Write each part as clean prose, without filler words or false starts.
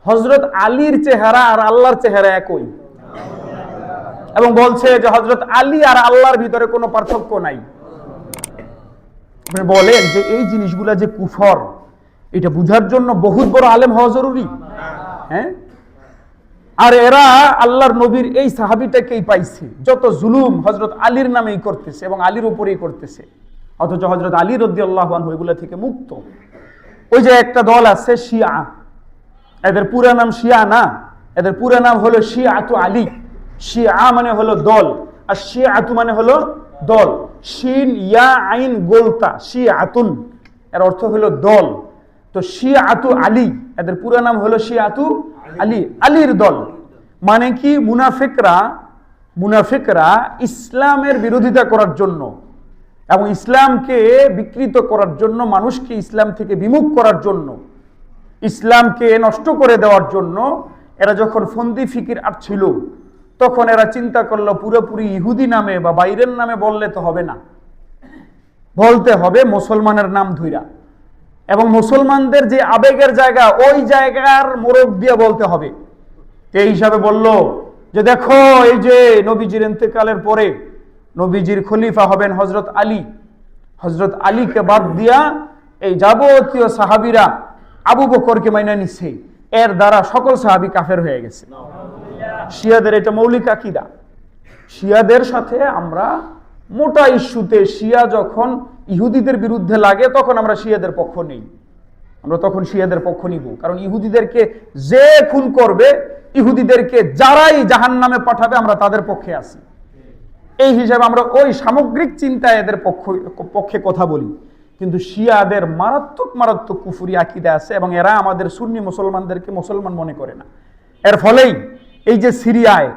হযরত আলীর চেহারা আর আল্লাহর চেহারা একই, এবং বলছে যে হযরত আলী আর আল্লাহর ভিতরে কোনো পার্থক্য নাই। আপনি বলেন যে এই জিনিসগুলা যে কুফর, এটা বুঝার জন্য বহুত বড় আলেম হওয়া জরুরি? হ্যাঁ। আর এরা আল্লাহর নবীর এই সাহাবীটাকেই পাইছে, যত জুলুম হযরত আলীর নামেই করতেছে এবং আলীর উপরেই করতেছে, অথচ হযরত আলী রাদিয়াল্লাহু আনহু এগুলা থেকে মুক্ত। ওই যে একটা দল আছে শিয়া, এদের পুরা নাম শিয়া না, এদের পুরা নাম হলো শিয়াতু আলী। শিয়া মানে হলো দল, আর শিয়াতু মানে হলো দল। শিন ইয়া আইন গোলতা, শিয়াতুন এর অর্থ হলো দল। তো শিয়াতু আলী, এদের পুরা নাম হলো শিয়াতু আলী, আলীর দল। মানে কি, মুনাফিকরা ইসলামের বিরোধিতা করার জন্য এবং ইসলামকে বিকৃত করার জন্য, মানুষকে ইসলাম থেকে বিমুখ করার জন্য, ইসলামকে নষ্ট করে দেওয়ার জন্য এরা যখন ফন্দি ফিকির আটছিল, তখন এরা চিন্তা করলো পুরোপুরি ইহুদি নামে বা বাইরের নামে বললে তো হবে না, বলতে হবে মুসলমানের নাম ধইরা, এবং মুসলমানদের যে আবেগের জায়গা, ওই জায়গার মোড়ক দিয়ে বলতে হবে। এই হিসাবে বলল যে দেখো, এই যে নবীজির ইন্তেকালের পরে নবীজির খলিফা হবেন হযরত আলী, হযরত আলীকে বাদ দিয়া এই যাবতীয় সাহাবীরা আবু বকরকে মাইনা নিছে, এর দ্বারা সকল সাহাবী কাফের হয়ে গেছে। শিয়াদের এটা মৌলিক আকীদা। শিয়াদের সাথে আমরা মোটা ইস্যুতে, শিয়া যখন ইহুদিদের বিরুদ্ধে লাগে তখন আমরা শিয়াদের পক্ষ নেই, আমরা তখন শিয়াদের পক্ষ নিব। কারণ ইহুদিদেরকে যে খুন করবে, ইহুদিদেরকে যারাই জাহান্নামে পাঠাবে, আমরা তাদের পক্ষে আছি। এই হিসাবে আমরা ওই সামগ্রিক চিন্তায় এদের পক্ষে কথা বলি। কিন্তু শিয়াদের মারাত্মক কুফরি আকীদা আছে, এবং এরা আমাদের সুন্নি মুসলমানদেরকে মুসলমান মনে করে না। এর ফলেই এই যে সিরিয়ায়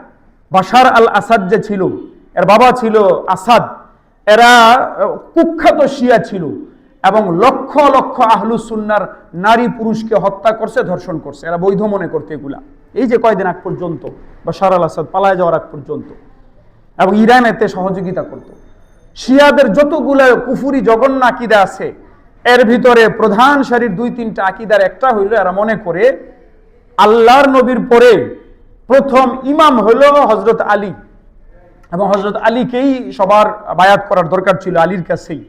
বাশার আল আসাদ যে ছিল, এর বাবা ছিল আসাদ, এরা কুখ্যাত শিয়া ছিল এবং লক্ষ লক্ষ আহলুস সুন্নাহর নারী পুরুষকে হত্যা করছে, ধর্ষণ করছে। এরা বৈধ মনে করতে এগুলা, এই যে কয়দিন আগ পর্যন্ত বাশার আল আসাদ পালায় যাওয়ার আগ পর্যন্ত, এবং ইরান এতে সহযোগিতা করত। শিয়াদের যতগুলো কুফুরি জঘন্য আকীদা আছে, এর ভিতরে প্রধান সারির 2-3টা আকীদার একটা হইল, এরা মনে করে আল্লাহর নবীর পরে প্রথম ইমাম হলো হযরত আলী, এবং হযরত আলীকেই সবার বায়াত করার দরকার ছিল, আলীর কাছেই।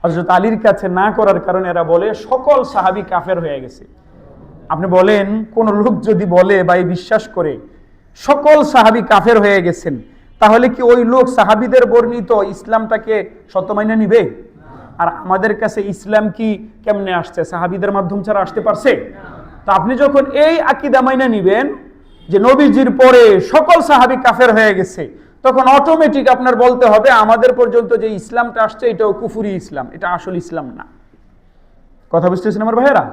হযরত আলীর কাছে না করার কারণে এরা বলে সকল সাহাবী কাফের হয়ে গেছে। আপনি বলেন, কোন লোক যদি বলে বা বিশ্বাস করে সকল সাহাবী কাফের হয়ে গেছেন, তাহলে কি ওই লোক সাহাবীদের বর্ণিত ইসলামটাকে শত মাইনা নিবে? আর আমাদের কাছে ইসলাম কি কেমনে আসছে? সাহাবীদের মাধ্যম ছাড়া আসতে পারছে? তো আপনি যখন এই আকীদা মাইনা নিবেন যে নবীজির পরে সকল সাহাবী কাফের হয়ে গেছে, তখন অটোমেটিক আপনার বলতে হবে আমাদের পর্যন্ত যে ইসলামটা আসছে এটাও কুফরি ইসলাম, এটা আসল ইসলাম না। কথা বুঝতেছেন আমার ভাইয়েরা?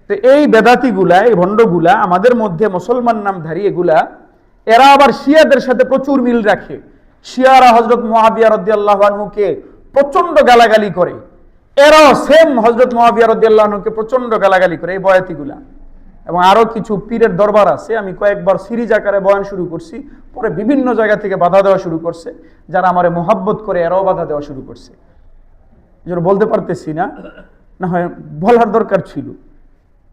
তো এই বেদাতিগুলা, এই ভণ্ডগুলা আমাদের মধ্যে মুসলমান নামধারী এগুলা, এরা আবার শিয়াদের সাথে প্রচুর মিল রাখে। শিয়ারা হযরত মুআবিয়া রাদিয়াল্লাহু আনহুকে প্রচন্ড গালাগালি করে, এরাও সেম হযরত মুআবিয়া রাদিয়াল্লাহু আনহুকে প্রচন্ড গালাগালি করে, এই বয়াতিগুলা। এবং আরো কিছু পীরের দরবার আছে, আমি কয়েকবার সিরিজ আকারে বয়ান শুরু করছি, পরে বিভিন্ন জায়গা থেকে বাধা দেওয়া শুরু করছে, যারা আমারে মোহাব্বত করে এরাও বাধা দেওয়া শুরু করছে। যেন বলতে পারতেছি না, না হয় বলার দরকার ছিল।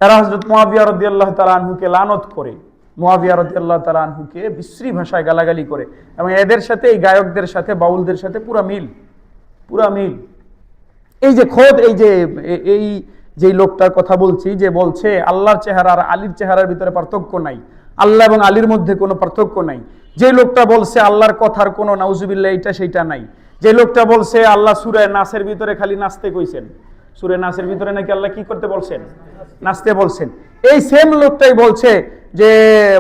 এরা হযরত মুআবিয়া রাদিয়াল্লাহু তাআলা আনহুকে লানত করে, মুআবিয়া রাদিয়াল্লাহু তাআলা আনহুকে বিশ্রী ভাষায় গালাগালি করে, এবং এদের সাথে, এই গায়কদের সাথে, বাউলদের সাথে পুরা মিল। এই যে খোদ এই যে লোকটার কথা বলছি, যে বলছে আল্লাহর চেহারা আর আলীর চেহারার ভিতরে পার্থক্য নাই, আল্লাহ এবং আলীর মধ্যে কোনো পার্থক্য নাই, যে লোকটা বলছে আল্লাহর কথার কোনো নাউজুবিল্লাহ এটা সেইটা নাই, যে লোকটা বলছে আল্লাহ সূরা নাসের ভিতরে খালি নাচতে কইছেন, সূরা নাসের ভিতরে নাকি আল্লাহ কি করতে বলছেন? নাচতে বলছেন, এই সেম লোকটাই বলছে যে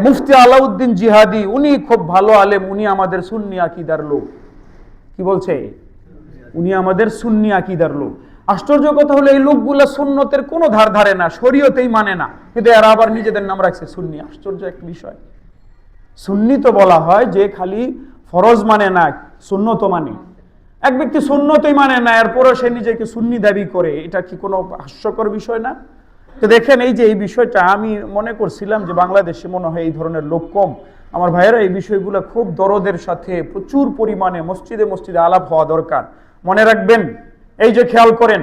মুফতি আলাউদ্দিন জিহাদি উনি খুব ভালো আলেম, উনি আমাদের সুন্নি আকীদার লোক। কি বলছে? উনি আমাদের সুন্নি আকীদার লোক। আশ্চর্য কথা হলো, এই লোকগুলা সুন্নতের কোনো ধার ধারে না, শরীয়তেই মানে না, কিন্তু এরা আবার নিজেদের নাম রাখছে সুন্নি। আশ্চর্য এক বিষয়। সুন্নি তো বলা হয় যে খালি ফরজ মানে না, সুন্নত মানে। এক ব্যক্তি সুন্নতই মানে না, এরপরও সে নিজেকে সুন্নি দাবি করে, এটা কি কোনো হাস্যকর বিষয় না? তো দেখেন, এই যে এই বিষয়টা আমি মনে করছিলাম যে বাংলাদেশে মনে হয় এই ধরনের লোক কম। আমার ভাইয়েরা, এই বিষয়গুলো খুব দরদের সাথে প্রচুর পরিমাণে মসজিদে মসজিদে আলাপ হওয়া দরকার। মনে রাখবেন, এই যে খেয়াল করেন,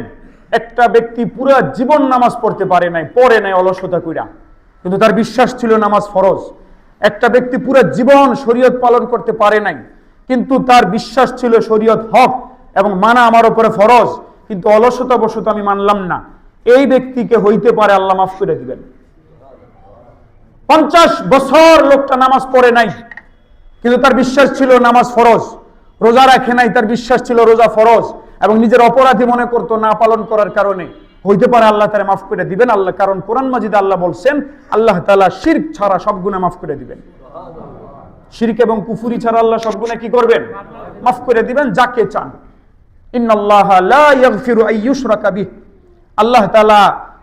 একটা ব্যক্তি পুরা জীবন নামাজ পড়তে পারে নাই, পড়ে নাই অলসতা কইরা, কিন্তু তার বিশ্বাস ছিল নামাজ ফরজ। একটা ব্যক্তি পুরো জীবন শরীয়ত পালন করতে পারে নাই, কিন্তু তার বিশ্বাস ছিল শরীয়ত হক এবং মানা আমার উপরে ফরজ, কিন্তু অলসতাবশত আমি মানলাম না। এই ব্যক্তিকে হইতে পারে আল্লাহ মাফ করে দিবেন। 50 বছর লোকটা নামাজ পড়ে নাই, কিন্তু তার বিশ্বাস ছিল নামাজ ফরজ। রোজা রাখে নাই, তার বিশ্বাস ছিল রোজা ফরজ, এবং নিজের অপরাধী মনে করতো না পালন করার কারণে। হইতে পারে আল্লাহ তাআলা মাফ করে দিবেন আল্লাহ, কারণ কোরআন মাজিদে আল্লাহ বলছেন আল্লাহ তাআলা শিরক ছাড়া সব গুনাহ মাফ করে দিবেন। শিরক এবং কুফরি ছাড়া আল্লাহ সব গুনাহ কি করবেন? মাফ করে দিবেন যাকে চান। ইন্নাল্লাহা লা ইয়াগফিরু আইয়ুশরাকা বিহি, আল্লাহ তাআলা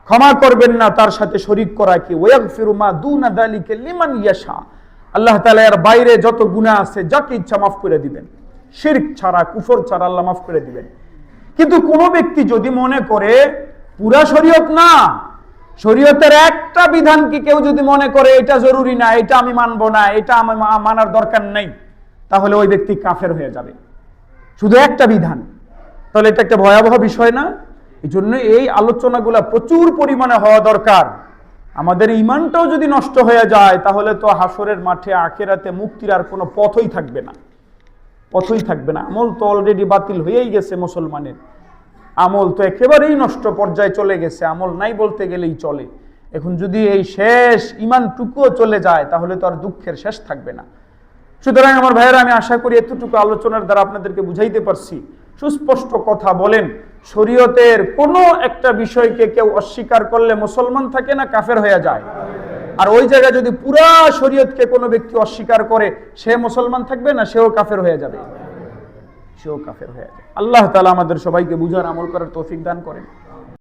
ক্ষমা করবেন না তার সাথে শরীক করাকে। ওয়া ইয়াগফিরু মা দুনা যালিকা লিমান ইয়াশা, আল্লাহ তাআলা এর বাইরে যত গুনাহ আছে যাকে ইচ্ছা মাফ করে দিবেন। শিরক ছাড়া, কুফর ছাড়া আল্লাহ মাফ করে দিবেন। কিন্তু কোন ব্যক্তি যদি মনে করে পুরা শরীয়ত না, শরীয়তের একটা বিধান কি কেউ যদি মনে করে এটা জরুরি না, এটা আমি মানবো না, এটা আমার মানার দরকার নেই, তাহলে ওই ব্যক্তি কাফের হয়ে যাবে। শুধু একটা বিধান, তাহলে এটা একটা ভয়াবহ বিষয় না? এই জন্য এই আলোচনাগুলো প্রচুর পরিমাণে হওয়া দরকার। আমাদের ঈমানটাও যদি নষ্ট হয়ে যায়, তাহলে তো হাসরের মাঠে আখিরাতে মুক্তির আর কোনো পথই থাকবে না, পথই থাকবে না। আমল তো অলরেডি বাতিল হয়েই গেছে মুসলমানের, আমল তো একেবারেই নষ্ট পর্যায়ে চলে গেছে, আমল নাই বলতে গেলেই চলে। এখন যদি এই শেষ ঈমানটুকুও চলে যায়, তাহলে তো আর দুঃখের শেষ থাকবে না। সুতরাং আমার ভাইয়েরা, আমি আশা করি এতটুকু আলোচনার দ্বারা আপনাদেরকে বুঝাইতে পারছি। সুস্পষ্ট কথা বলেন, শরীয়তের কোনো একটা বিষয়কে কেউ অস্বীকার করলে মুসলমান থাকে না কাফের হয়ে যায়? আর ওই জায়গায় যদি পুরা শরীয়তকে কোনো ব্যক্তি অস্বীকার করে, সে মুসলমান থাকবে না, সেও কাফের হয়ে যাবে, সেও কাফের হয়ে যাবে। আল্লাহ তাআলা আমাদের সবাইকে বুঝার আমল করার তৌফিক দান করেন।